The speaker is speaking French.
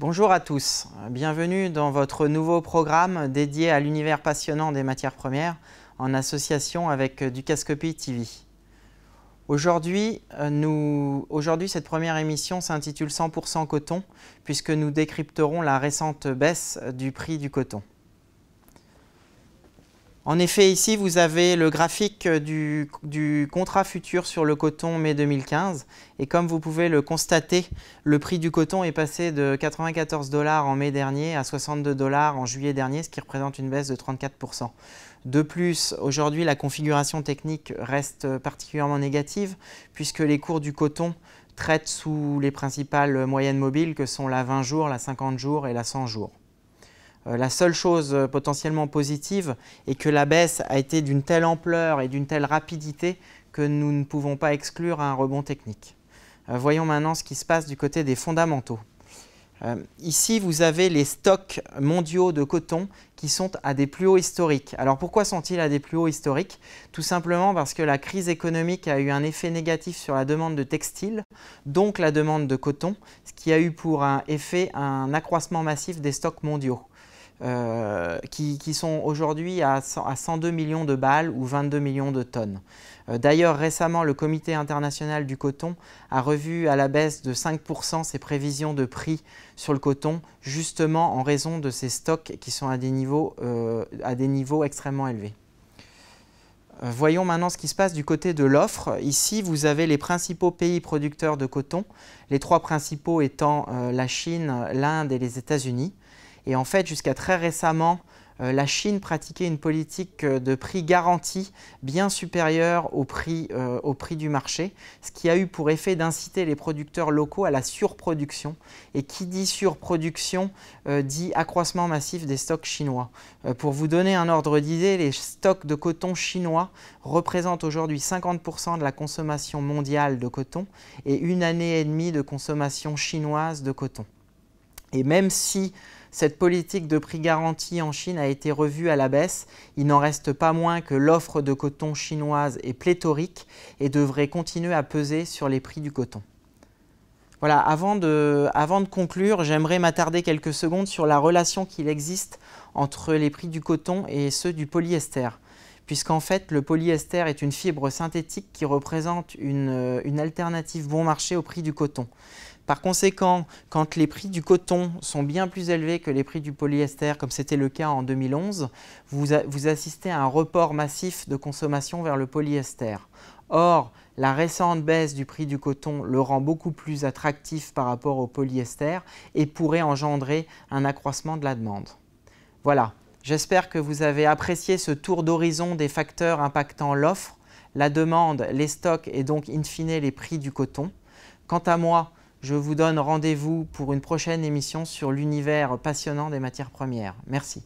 Bonjour à tous, bienvenue dans votre nouveau programme dédié à l'univers passionnant des matières premières en association avec Ducascopy TV. Aujourd'hui, cette première émission s'intitule 100% coton puisque nous décrypterons la récente baisse du prix du coton. En effet, ici, vous avez le graphique du contrat futur sur le coton mai 2015. Et comme vous pouvez le constater, le prix du coton est passé de 94 $ en mai dernier à 62 $ en juillet dernier, ce qui représente une baisse de 34%. De plus, aujourd'hui, la configuration technique reste particulièrement négative puisque les cours du coton traitent sous les principales moyennes mobiles que sont la 20 jours, la 50 jours et la 100 jours. La seule chose potentiellement positive est que la baisse a été d'une telle ampleur et d'une telle rapidité que nous ne pouvons pas exclure un rebond technique. Voyons maintenant ce qui se passe du côté des fondamentaux. Ici, vous avez les stocks mondiaux de coton qui sont à des plus hauts historiques. Alors pourquoi sont-ils à des plus hauts historiques? Tout simplement parce que la crise économique a eu un effet négatif sur la demande de textiles, donc la demande de coton, ce qui a eu pour effet un accroissement massif des stocks mondiaux. Qui sont aujourd'hui à 102 millions de balles ou 22 millions de tonnes. D'ailleurs, récemment, le Comité international du coton a revu à la baisse de 5% ses prévisions de prix sur le coton, justement en raison de ces stocks qui sont à des niveaux extrêmement élevés. Voyons maintenant ce qui se passe du côté de l'offre. Ici, vous avez les principaux pays producteurs de coton, les trois principaux étant la Chine, l'Inde et les États-Unis. Et en fait, jusqu'à très récemment, la Chine pratiquait une politique de prix garanti bien supérieure au prix du marché, ce qui a eu pour effet d'inciter les producteurs locaux à la surproduction. Et qui dit surproduction dit accroissement massif des stocks chinois. Pour vous donner un ordre d'idée, les stocks de coton chinois représentent aujourd'hui 50% de la consommation mondiale de coton et une année et demie de consommation chinoise de coton. Et même si cette politique de prix garanti en Chine a été revue à la baisse, il n'en reste pas moins que l'offre de coton chinoise est pléthorique et devrait continuer à peser sur les prix du coton. Voilà, avant de conclure, j'aimerais m'attarder quelques secondes sur la relation qu'il existe entre les prix du coton et ceux du polyester. Puisqu'en fait, le polyester est une fibre synthétique qui représente une alternative bon marché au prix du coton. Par conséquent, quand les prix du coton sont bien plus élevés que les prix du polyester, comme c'était le cas en 2011, vous assistez à un report massif de consommation vers le polyester. Or, la récente baisse du prix du coton le rend beaucoup plus attractif par rapport au polyester et pourrait engendrer un accroissement de la demande. Voilà, j'espère que vous avez apprécié ce tour d'horizon des facteurs impactant l'offre, la demande, les stocks et donc in fine les prix du coton. Quant à moi, je vous donne rendez-vous pour une prochaine émission sur l'univers passionnant des matières premières. Merci.